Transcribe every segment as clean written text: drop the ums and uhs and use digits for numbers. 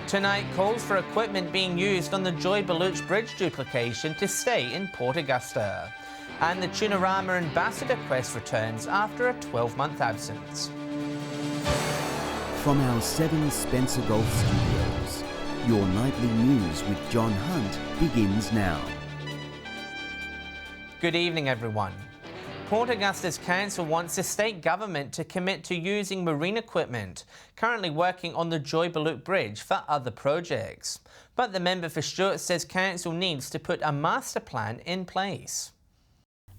Tonight, calls for equipment being used on the Joy Baluch Bridge duplication to stay in Port Augusta. And the Tunarama Ambassador quest returns after a 12-month absence. From our 7 Spencer Golf Studios, your nightly news with John Hunt begins now. Good evening, everyone. Port Augusta's council wants the state government to commit to using marine equipment currently working on the Joy Baluch Bridge for other projects. But the member for Stuart says council needs to put a master plan in place.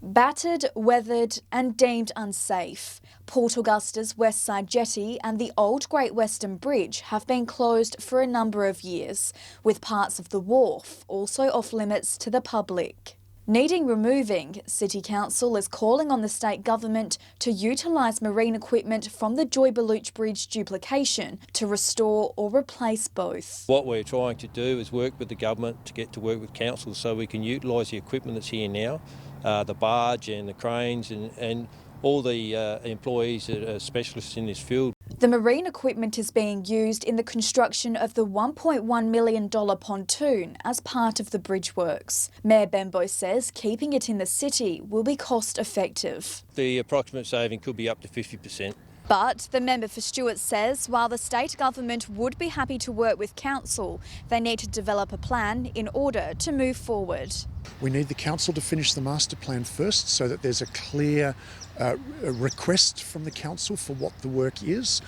Battered, weathered and deemed unsafe, Port Augusta's Westside Jetty and the old Great Western Bridge have been closed for a number of years, with parts of the wharf also off limits to the public. Needing removing, City Council is calling on the state government to utilise marine equipment from the Joy Baluch Bridge duplication to restore or replace both. What we're trying to do is work with the government to get to work with council so we can utilise the equipment that's here now, the barge and the cranes and all the employees that are specialists in this field. The marine equipment is being used in the construction of the $1.1 million pontoon as part of the bridge works. Mayor Bembo says keeping it in the city will be cost effective. The approximate saving could be up to 50%. But the member for Stuart says while the state government would be happy to work with council, they need to develop a plan in order to move forward. We need the council to finish the master plan first so that there's a clear request from the council for what the work is.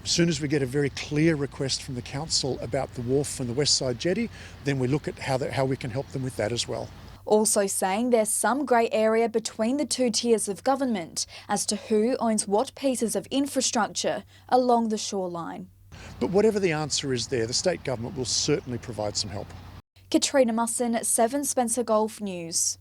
As soon as we get a very clear request from the council about the wharf and the Westside Jetty, then we look at how we can help them with that as well. Also saying there's some grey area between the two tiers of government as to who owns what pieces of infrastructure along the shoreline. But whatever the answer is there, the state government will certainly provide some help. Katrina Musson, 7 Spencer Golf News.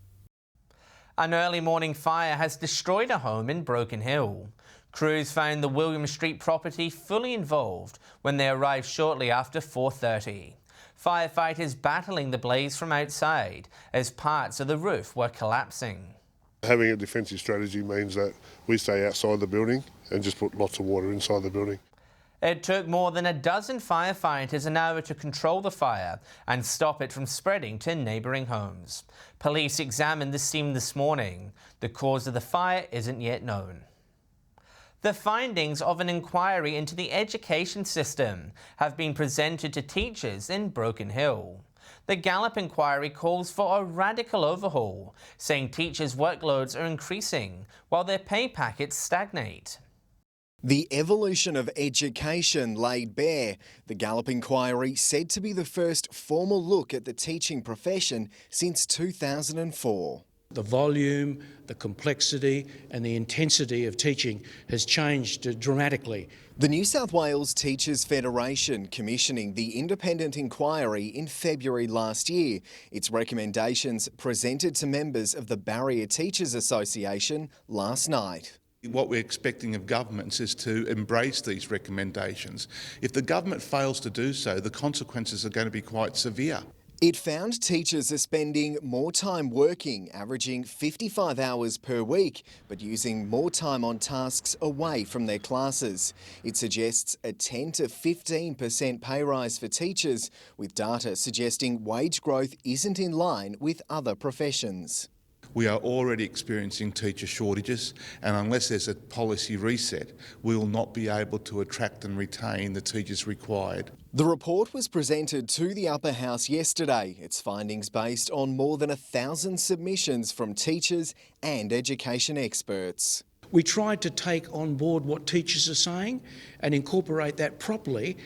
An early morning fire has destroyed a home in Broken Hill. Crews found the William Street property fully involved when they arrived shortly after 4:30. Firefighters battling the blaze from outside as parts of the roof were collapsing. Having a defensive strategy means that we stay outside the building and just put lots of water inside the building. It took more than a dozen firefighters an hour to control the fire and stop it from spreading to neighbouring homes. Police examined the scene this morning. The cause of the fire isn't yet known. The findings of an inquiry into the education system have been presented to teachers in Broken Hill. The Gallup inquiry calls for a radical overhaul, saying teachers' workloads are increasing while their pay packets stagnate. The evolution of education laid bare. The Gallup inquiry said to be the first formal look at the teaching profession since 2004. The volume, the complexity and the intensity of teaching has changed dramatically. The New South Wales Teachers Federation commissioning the independent inquiry in February last year. Its recommendations presented to members of the Barrier Teachers Association last night. What we're expecting of governments is to embrace these recommendations. If the government fails to do so, the consequences are going to be quite severe. It found teachers are spending more time working, averaging 55 hours per week, but using more time on tasks away from their classes. It suggests a 10 to 15% pay rise for teachers, with data suggesting wage growth isn't in line with other professions. We are already experiencing teacher shortages, and unless there's a policy reset, we will not be able to attract and retain the teachers required. The report was presented to the Upper House yesterday. Its findings based on more than 1,000 submissions from teachers and education experts. We tried to take on board what teachers are saying and incorporate that properly,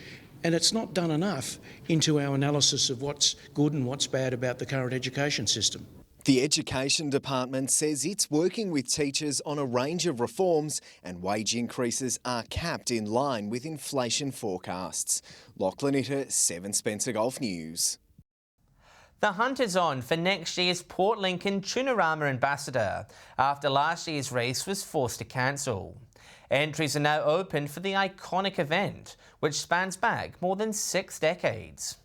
and it's not done enough into our analysis of what's good and what's bad about the current education system. The Education Department says it's working with teachers on a range of reforms and wage increases are capped in line with inflation forecasts. Lachlan Itter, 7 Spencer Golf News. The hunt is on for next year's Port Lincoln Tunarama Ambassador after last year's race was forced to cancel. Entries are now open for the iconic event, which spans back more than 6 decades.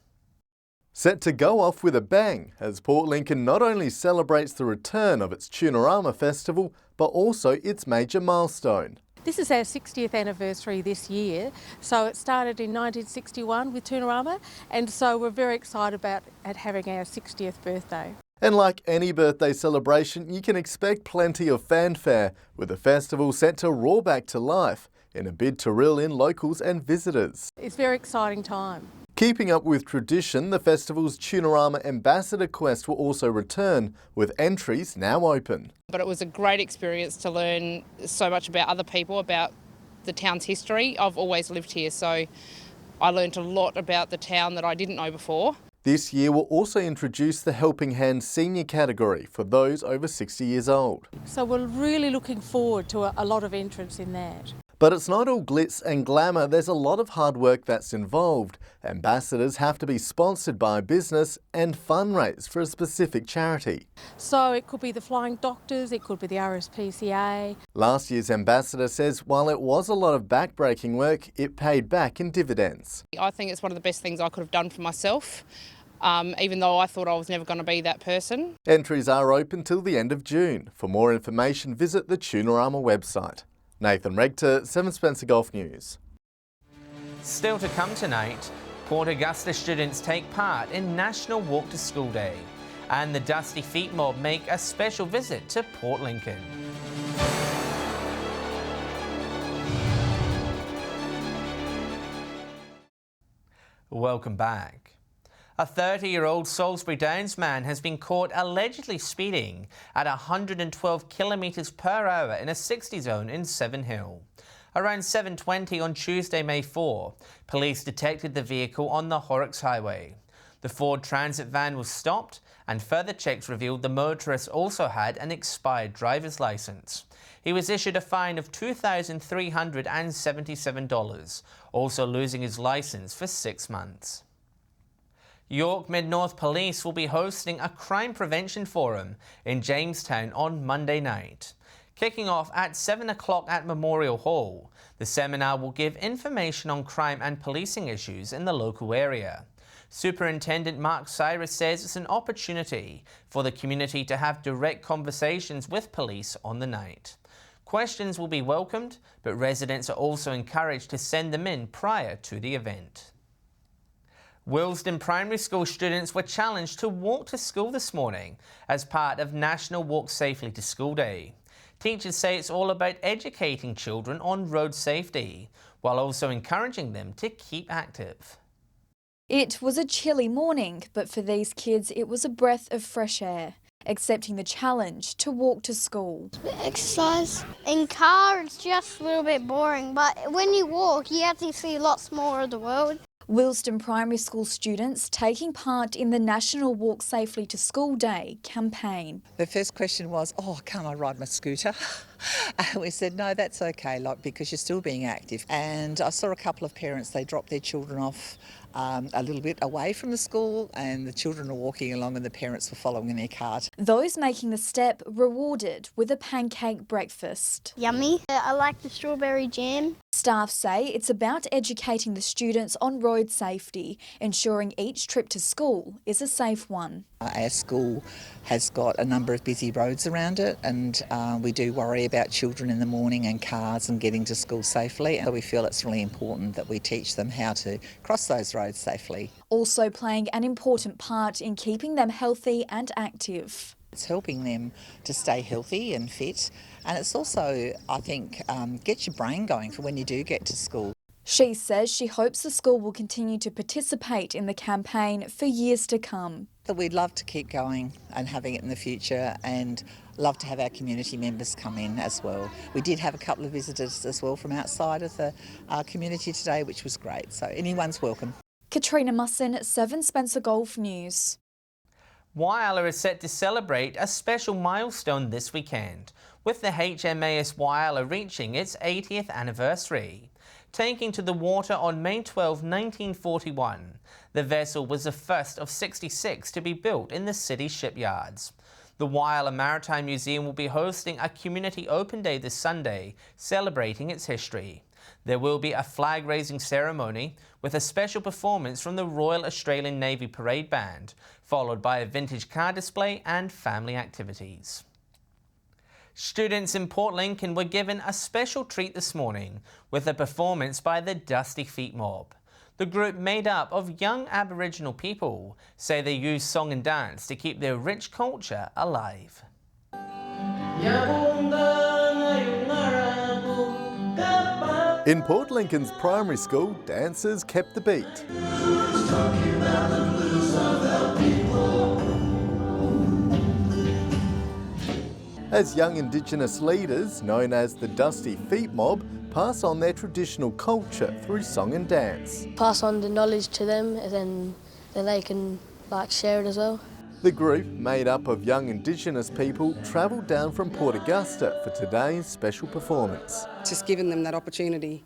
Set to go off with a bang as Port Lincoln not only celebrates the return of its Tunarama Festival, but also its major milestone. This is our 60th anniversary this year, so it started in 1961 with Toonerama, and so we're very excited about having our 60th birthday. And like any birthday celebration, you can expect plenty of fanfare, with the festival set to roar back to life in a bid to reel in locals and visitors. It's a very exciting time. Keeping up with tradition, the festival's Toonerama Ambassador Quest will also return, with entries now open. But it was a great experience to learn so much about other people, about the town's history. I've always lived here, so I learnt a lot about the town that I didn't know before. This year will also introduce the Helping Hand Senior category for those over 60 years old. So we're really looking forward to a lot of entrants in that. But it's not all glitz and glamour, there's a lot of hard work that's involved. Ambassadors have to be sponsored by a business and fundraise for a specific charity. So it could be the Flying Doctors, it could be the RSPCA. Last year's ambassador says while it was a lot of back-breaking work, it paid back in dividends. I think it's one of the best things I could have done for myself, even though I thought I was never going to be that person. Entries are open till the end of June. For more information, visit the Toonerama website. Nathan Regter, 7 Spencer Golf News. Still to come tonight, Port Augusta students take part in National Walk to School Day, and the Dusty Feet Mob make a special visit to Port Lincoln. Welcome back. A 30-year-old Salisbury Downs man has been caught allegedly speeding at 112 kilometres per hour in a 60 zone in Seven Hill. Around 7:20 on Tuesday, May 4, police detected the vehicle on the Horrocks Highway. The Ford Transit van was stopped, and further checks revealed the motorist also had an expired driver's licence. He was issued a fine of $2,377, also losing his licence for 6 months. York Mid-North Police will be hosting a crime prevention forum in Jamestown on Monday night. Kicking off at 7 o'clock at Memorial Hall, the seminar will give information on crime and policing issues in the local area. Superintendent Mark Cyrus says it's an opportunity for the community to have direct conversations with police on the night. Questions will be welcomed, but residents are also encouraged to send them in prior to the event. Willesden Primary School students were challenged to walk to school this morning as part of National Walk Safely to School Day. Teachers say it's all about educating children on road safety, while also encouraging them to keep active. It was a chilly morning, but for these kids it was a breath of fresh air, accepting the challenge to walk to school. Exercise. In car it's just a little bit boring, but when you walk you actually see lots more of the world. Willesden Primary School students taking part in the National Walk Safely to School Day campaign. The first question was, can't I ride my scooter? And we said, no, that's okay, because you're still being active. And I saw a couple of parents, they dropped their children off a little bit away from the school, and the children were walking along and the parents were following in their cart. Those making the step rewarded with a pancake breakfast. Yummy. I like the strawberry jam. Staff say it's about educating the students on road safety, ensuring each trip to school is a safe one. Our school has got a number of busy roads around it, and we do worry about children in the morning and cars and getting to school safely. So we feel it's really important that we teach them how to cross those roads safely. Also playing an important part in keeping them healthy and active. It's helping them to stay healthy and fit, and it's also, I think, get your brain going for when you do get to school. She says she hopes the school will continue to participate in the campaign for years to come. We'd love to keep going and having it in the future, and love to have our community members come in as well. We did have a couple of visitors as well from outside of the community today, which was great, so anyone's welcome. Katrina Musson, 7 Spencer Golf News. Whyalla is set to celebrate a special milestone this weekend, with the HMAS Whyalla reaching its 80th anniversary. Taking to the water on May 12, 1941, the vessel was the first of 66 to be built in the city shipyards. The Whyalla Maritime Museum will be hosting a community open day this Sunday, celebrating its history. There will be a flag-raising ceremony with a special performance from the Royal Australian Navy Parade Band, followed by a vintage car display and family activities. Students in Port Lincoln were given a special treat this morning with a performance by the Dusty Feet Mob. The group, made up of young Aboriginal people, say they use song and dance to keep their rich culture alive. In Port Lincoln's primary school, dancers kept the beat. As young Indigenous leaders, known as the Dusty Feet Mob, pass on their traditional culture through song and dance. Pass on the knowledge to them and then they can share it as well. The group, made up of young Indigenous people, travelled down from Port Augusta for today's special performance. Just giving them that opportunity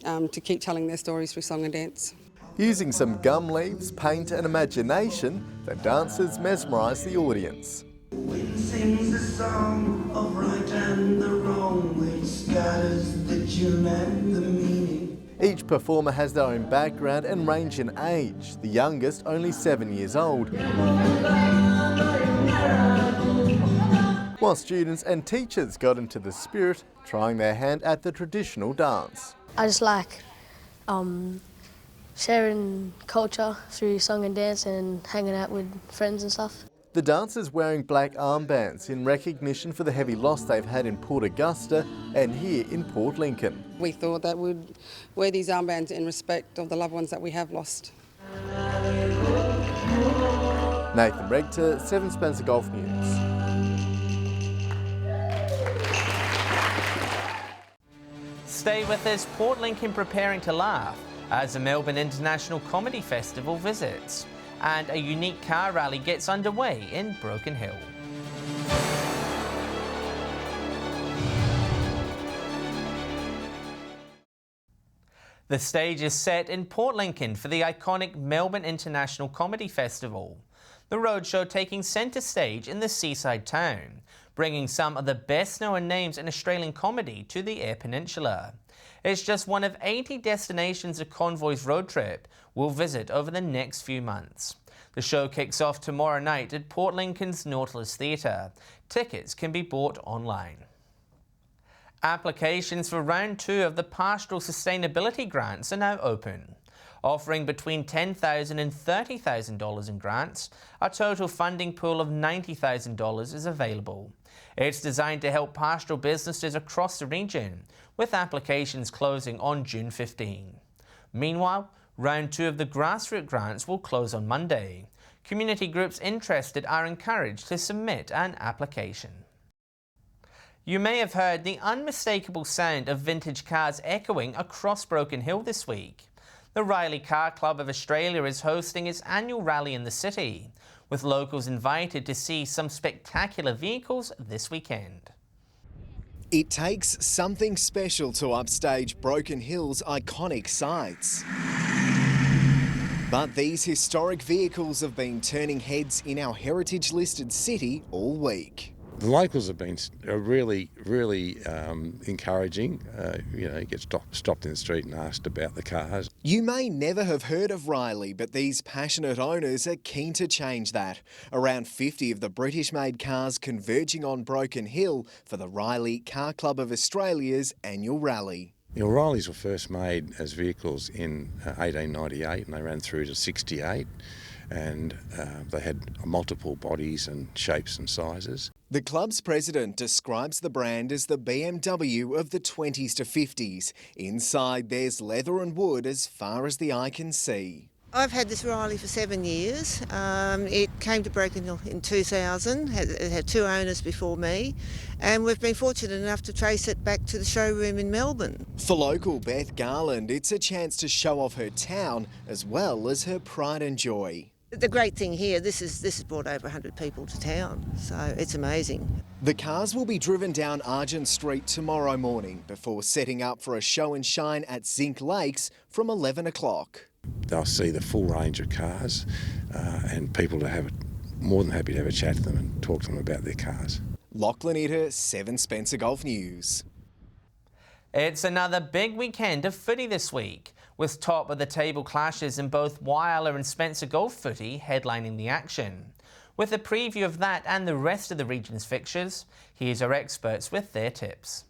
to keep telling their stories through song and dance. Using some gum leaves, paint and imagination, the dancers mesmerise the audience. Wind sings the song of right and the wrong, which scatters the tune and the meaning. Each performer has their own background and range in age, the youngest only 7 years old. While students and teachers got into the spirit, trying their hand at the traditional dance. I just like sharing culture through song and dance and hanging out with friends and stuff. The dancers wearing black armbands in recognition for the heavy loss they've had in Port Augusta and here in Port Lincoln. We thought that we'd wear these armbands in respect of the loved ones that we have lost. Nathan Rector, 7 Spencer Golf News. Stay with us, Port Lincoln preparing to laugh as the Melbourne International Comedy Festival visits. And a unique car rally gets underway in Broken Hill. The stage is set in Port Lincoln for the iconic Melbourne International Comedy Festival. The roadshow taking centre stage in the seaside town, bringing some of the best-known names in Australian comedy to the Eyre Peninsula. It's just one of 80 destinations a Convoy's road trip will visit over the next few months. The show kicks off tomorrow night at Port Lincoln's Nautilus Theatre. Tickets can be bought online. Applications for round 2 of the Pastoral Sustainability Grants are now open. Offering between $10,000 and $30,000 in grants, a total funding pool of $90,000 is available. It's designed to help pastoral businesses across the region, with applications closing on June 15. Meanwhile, round 2 of the grassroots grants will close on Monday. Community groups interested are encouraged to submit an application. You may have heard the unmistakable sound of vintage cars echoing across Broken Hill this week. The Riley Car Club of Australia is hosting its annual rally in the city, with locals invited to see some spectacular vehicles this weekend. It takes something special to upstage Broken Hill's iconic sights. But these historic vehicles have been turning heads in our heritage-listed city all week. The locals have been really encouraging. You get stopped in the street and asked about the cars. You may never have heard of Riley, but these passionate owners are keen to change that. Around 50 of the British-made cars converging on Broken Hill for the Riley Car Club of Australia's annual rally. Rileys were first made as vehicles in 1898 and they ran through to 68. And they had multiple bodies and shapes and sizes. The club's president describes the brand as the BMW of the 20s to 50s. Inside there's leather and wood as far as the eye can see. I've had this Riley for 7 years. It came to Broken Hill in 2000. It had 2 owners before me, and we've been fortunate enough to trace it back to the showroom in Melbourne. For local Beth Garland, it's a chance to show off her town as well as her pride and joy. The great thing here, this has brought over 100 people to town, so it's amazing. The cars will be driven down Argent Street tomorrow morning before setting up for a show and shine at Zinc Lakes from 11 o'clock. They'll see the full range of cars and people more than happy to have a chat to them and talk to them about their cars. Lachlan Itter, 7 Spencer Golf News. It's another big weekend of footy this week, with top-of-the-table clashes in both Whyalla and Spencer Golf footy headlining the action. With a preview of that and the rest of the region's fixtures, here's our experts with their tips.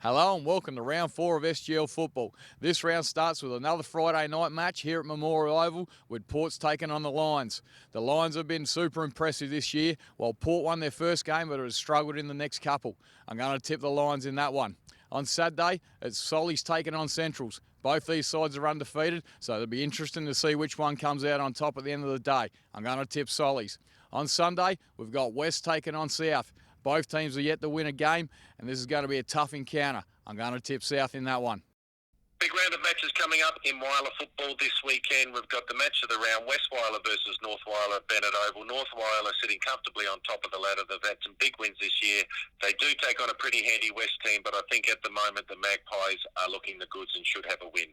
Hello and welcome to round 4 of SGL football. This round starts with another Friday night match here at Memorial Oval with Port's taking on the Lions. The Lions have been super impressive this year, while Port won their first game but has struggled in the next couple. I'm going to tip the Lions in that one. On Saturday, it's Soli's taking on Centrals. Both these sides are undefeated, so it'll be interesting to see which one comes out on top at the end of the day. I'm going to tip Solis. On Sunday, we've got West taking on South. Both teams are yet to win a game, and this is going to be a tough encounter. I'm going to tip South in that one. Big round of matches coming up in Wyler football this weekend. We've got the match of the round, West Wyler versus North Wyler at Bennett Oval. North Wyler sitting comfortably on top of the ladder. They've had some big wins this year. They do take on a pretty handy West team, but I think at the moment the Magpies are looking the goods and should have a win.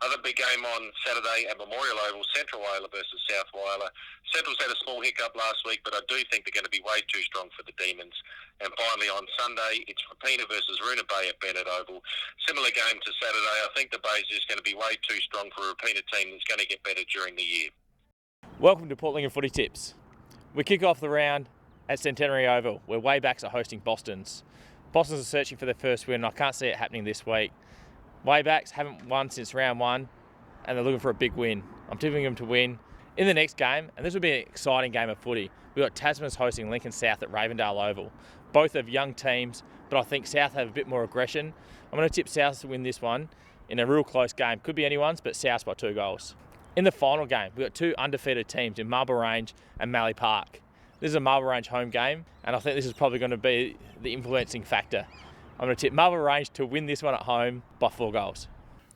Other big game on Saturday at Memorial Oval, Central Wyler versus South Wyler. Central's had a small hiccup last week, but I do think they're going to be way too strong for the Demons. And finally on Sunday, it's Rapina versus Runa Bay at Bennett Oval. Similar game to Saturday. I think the Bay's just going to be way too strong for a Rapina team that's going to get better during the year. Welcome to Port Lincoln Footy Tips. We kick off the round at Centenary Oval, where Waybacks are hosting Boston's. Boston's are searching for their first win, and I can't see it happening this week. Waybacks haven't won since round 1, and they're looking for a big win. I'm tipping them to win in the next game, and this will be an exciting game of footy. We've got Tasman's hosting Lincoln South at Ravendale Oval. Both have young teams, but I think South have a bit more aggression. I'm going to tip South to win this one in a real close game. Could be anyone's, but South by 2 goals. In the final game, we've got 2 undefeated teams in Marble Range and Mallee Park. This is a Marble Range home game, and I think this is probably going to be the influencing factor. I'm going to tip Marble Range to win this one at home by 4 goals.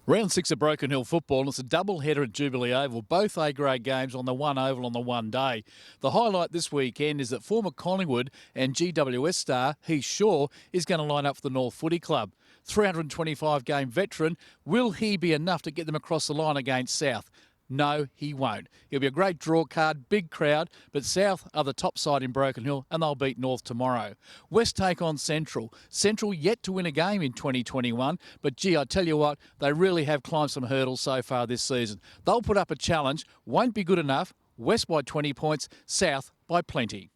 Round 6 of Broken Hill football, and it's a double header at Jubilee Oval, both A-grade games on the one oval on the one day. The highlight this weekend is that former Collingwood and GWS star Heath Shaw is going to line up for the North Footy Club. 325-game veteran, will he be enough to get them across the line against South? No, he won't. He'll be a great draw card, big crowd, but South are the top side in Broken Hill and they'll beat North tomorrow. West take on Central. Central yet to win a game in 2021, but gee, I tell you what, they really have climbed some hurdles so far this season. They'll put up a challenge, won't be good enough. West by 20 points, South by plenty.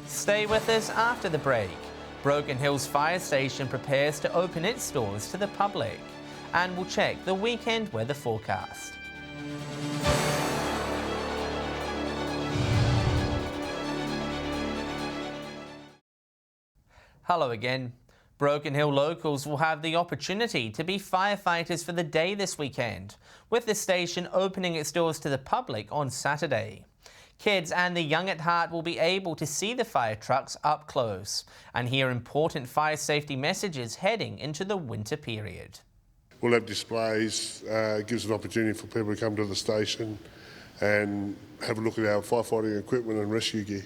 Stay with us after the break. Broken Hills Fire Station prepares to open its doors to the public. And we'll check the weekend weather forecast. Hello again. Broken Hill locals will have the opportunity to be firefighters for the day this weekend, with the station opening its doors to the public on Saturday. Kids and the young at heart will be able to see the fire trucks up close and hear important fire safety messages heading into the winter period. We'll have displays, gives an opportunity for people to come to the station and have a look at our firefighting equipment and rescue gear.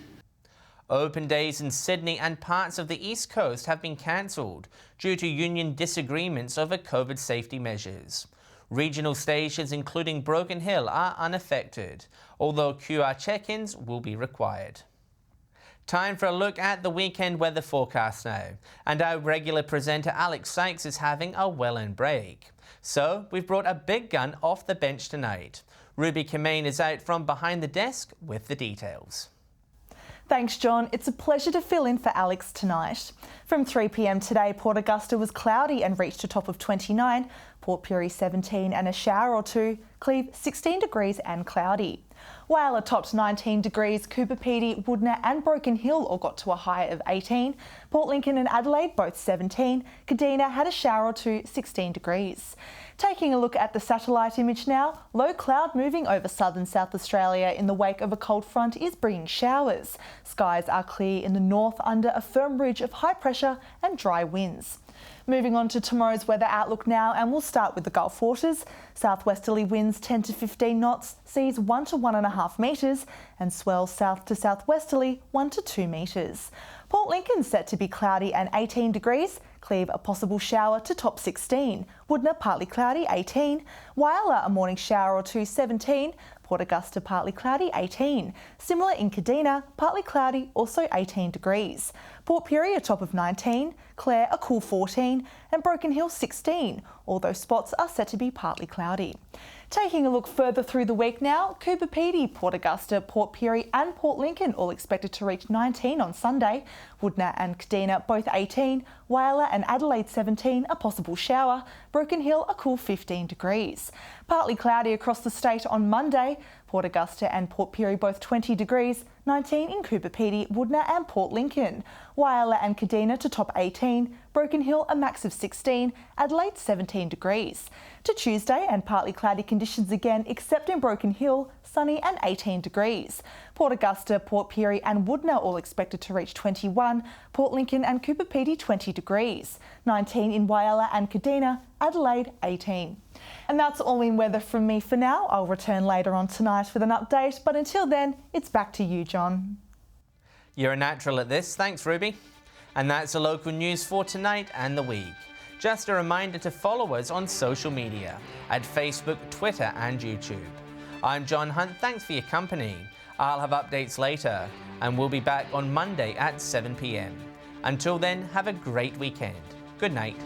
Open days in Sydney and parts of the East Coast have been cancelled due to union disagreements over COVID safety measures. Regional stations including Broken Hill are unaffected, although QR check-ins will be required. Time for a look at the weekend weather forecast now, and our regular presenter Alex Sykes is having a well-earned break. So we've brought a big gun off the bench tonight. Ruby Kamane is out from behind the desk with the details. Thanks, John. It's a pleasure to fill in for Alex tonight. From 3 p.m. today, Port Augusta was cloudy and reached a top of 29, Port Pirie 17 and a shower or two, Cleve 16 degrees and cloudy. Whyalla topped 19 degrees, Cooper Pedy, Woodner and Broken Hill all got to a high of 18. Port Lincoln and Adelaide both 17. Kadina had a shower or two, 16 degrees. Taking a look at the satellite image now, low cloud moving over southern South Australia in the wake of a cold front is bringing showers. Skies are clear in the north under a firm ridge of high pressure and dry winds. Moving on to tomorrow's weather outlook now, and we'll start with the Gulf waters. Southwesterly winds 10 to 15 knots, seas 1 to 1.5 metres, and swells south to southwesterly 1 to 2 metres. Port Lincoln set to be cloudy and 18 degrees. Cleve a possible shower to top 16. Woodna partly cloudy 18, Whyalla a morning shower or two 17, Port Augusta partly cloudy 18, similar in Kadina partly cloudy also 18 degrees, Port Pirie a top of 19, Clare a cool 14 and Broken Hill 16, although spots are set to be partly cloudy. Taking a look further through the week now, Coober Pedy, Port Augusta, Port Pirie and Port Lincoln all expected to reach 19 on Sunday. Woodna and Kadina both 18, Whyalla and Adelaide 17, a possible shower, Broken Hill a cool 15 degrees. Partly cloudy across the state on Monday, Port Augusta and Port Pirie both 20 degrees, 19 in Coober Pedy, Woodna and Port Lincoln. Whyalla and Kadina to top 18, Broken Hill a max of 16, Adelaide 17 degrees. To Tuesday and partly cloudy conditions again except in Broken Hill, sunny and 18 degrees. Port Augusta, Port Pirie and Woodna all expected to reach 21, Port Lincoln and Coober Pedy 20 degrees, 19 in Whyalla and Kadina, Adelaide 18. And that's all in weather from me for now. I'll return later on tonight with an update, but until then, it's back to you, John. You're a natural at this. Thanks, Ruby. And that's the local news for tonight and the week. Just a reminder to follow us on social media at Facebook, Twitter and YouTube. I'm John Hunt. Thanks for your company. I'll have updates later and we'll be back on Monday at 7 p.m. Until then, have a great weekend. Good night.